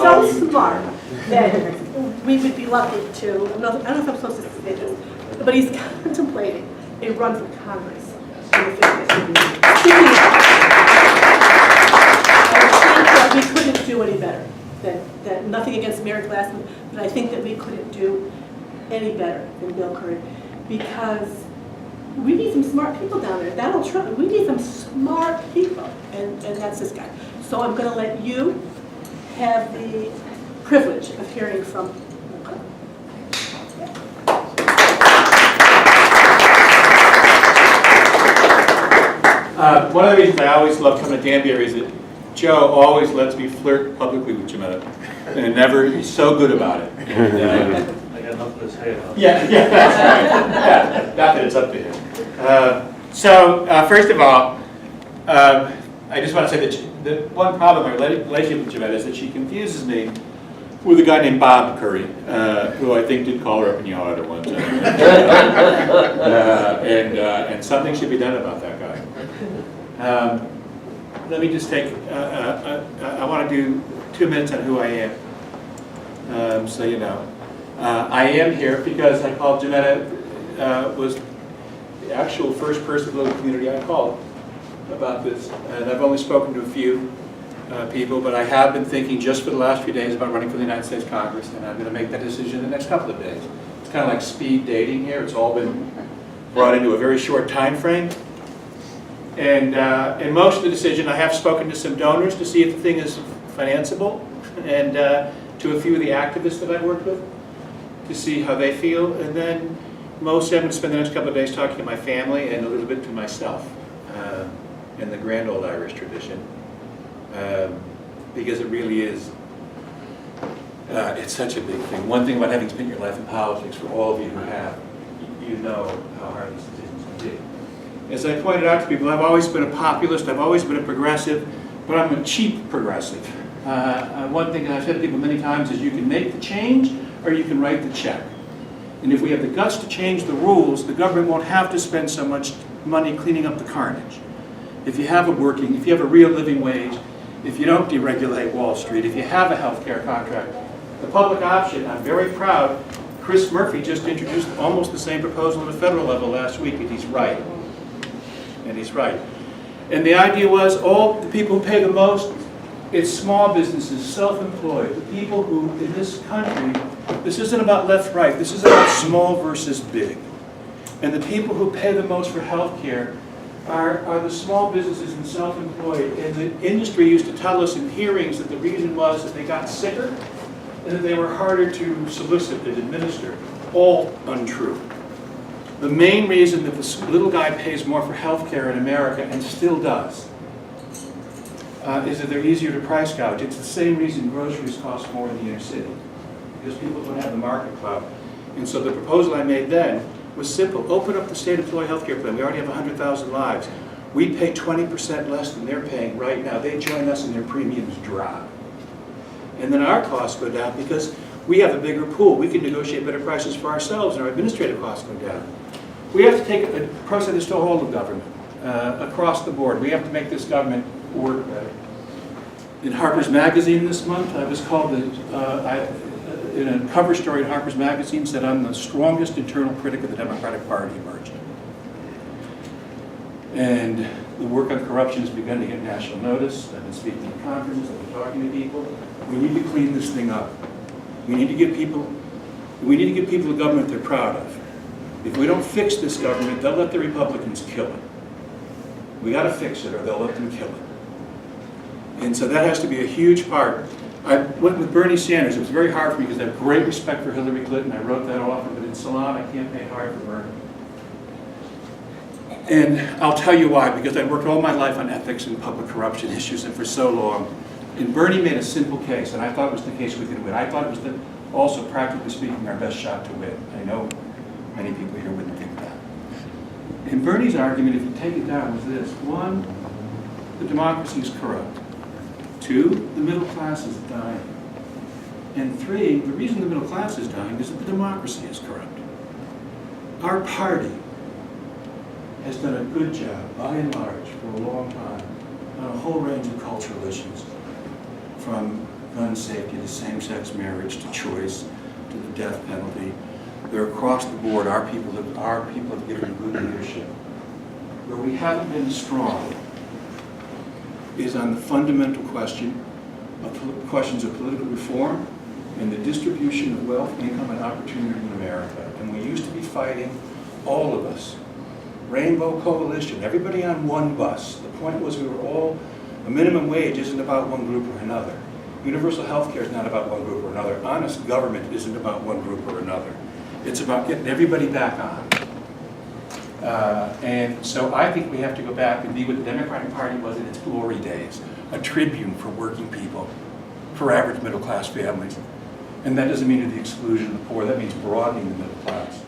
so smart that we would be lucky to, I don't know if I'm supposed to say this, but he's contemplating a run for Congress in the 50s. Speaking of, I think that we couldn't do any better. That nothing against Mary Glassman, but I think that we couldn't do any better than Bill Curry, because we need some smart people down there. Donald Trump, we need some smart people, and that's this guy. So I'm going to let you have the privilege of hearing from one of the reasons I always love coming to Danbury is that Joe always lets me flirt publicly with Jametta, and never he's so good about it. And, I got nothing to say about it. yeah, that's right. Yeah, not that it's up to him. First of all, I just want to say that the one problem in my relationship with Jametta is that she confuses me with a guy named Bob Curry, who I think did call her up and yell at her one time. And something should be done about that guy. Let me just take, I want to do 2 minutes on who I am, so you know. I am here because I called Jametta, was the actual first person in the community I called about this. And I've only spoken to a few people, but I have been thinking just for the last few days about running for the United States Congress, and I'm going to make that decision in the next couple of days. It's kind of like speed dating here. It's all been brought into a very short time frame. And in most of the decision, I have spoken to some donors to see if the thing is financeable, and to a few of the activists that I've worked with to see how they feel. And then mostly I'm going to spend the next couple of days talking to my family and a little bit to myself in the grand old Irish tradition, because it really is, it's such a big thing. One thing about having spent your life in politics, for all of you who have, you know how hard these decisions can be. As I pointed out to people, I've always been a populist, I've always been a progressive, but I'm a cheap progressive. One thing I've said to people many times is you can make the change or you can write the check. And if we have the guts to change the rules, the government won't have to spend so much money cleaning up the carnage. If you have a real living wage, if you don't deregulate Wall Street, if you have a health care contract, the public option, I'm very proud, Chris Murphy just introduced almost the same proposal at the federal level last week, and he's right. And he's right. And the idea was all the people who pay the most, it's small businesses, self-employed, the people who in this country, this isn't about left-right, this is about small versus big. And the people who pay the most for health care are the small businesses and self-employed. And the industry used to tell us in hearings that the reason was that they got sicker and that they were harder to solicit and administer. All untrue. The main reason that this little guy pays more for health care in America, and still does, is that they're easier to price gouge. It's the same reason groceries cost more in the inner city, because people don't have the market clout. And so the proposal I made then was simple. Open up the state employee health care plan. We already have 100,000 lives. We pay 20% less than they're paying right now. They join us and their premiums drop. And then our costs go down because we have a bigger pool. We can negotiate better prices for ourselves and our administrative costs go down. We have to take a process that's still hold of government across the board. We have to make this government work better. In Harper's Magazine this month, I was called, in a cover story in Harper's Magazine, said I'm the strongest internal critic of the Democratic Party emerging. And the work on corruption has begun to get national notice. I've been speaking at conferences, I've been talking to people. We need to clean this thing up. We need to give people a government they're proud of. If we don't fix this government, they'll let the Republicans kill it. We got to fix it or they'll let them kill it. And so that has to be a huge part. I went with Bernie Sanders. It was very hard for me because I have great respect for Hillary Clinton. I wrote that often, but in Salon I campaigned hard for Bernie. And I'll tell you why, because I worked all my life on ethics and public corruption issues, and for so long. And Bernie made a simple case, and I thought it was the case we could win. I thought it was also, practically speaking, our best shot to win. I know many people here wouldn't think that. And Bernie's argument, if you take it down, was this. 1, the democracy is corrupt. 2, the middle class is dying. And 3, the reason the middle class is dying is that the democracy is corrupt. Our party has done a good job, by and large, for a long time, on a whole range of cultural issues, from gun safety to same-sex marriage to choice to the death penalty. They're across the board. Our people have given good leadership. Where we haven't been strong is on the fundamental questions of political reform and the distribution of wealth, income, and opportunity in America. And we used to be fighting, all of us, Rainbow Coalition, everybody on one bus. The point was we were all, a minimum wage isn't about one group or another. Universal health care is not about one group or another. Honest government isn't about one group or another. It's about getting everybody back on. And so I think we have to go back and be what the Democratic Party was in its glory days, a tribune for working people, for average middle-class families. And that doesn't mean to the exclusion of the poor, that means broadening the middle class.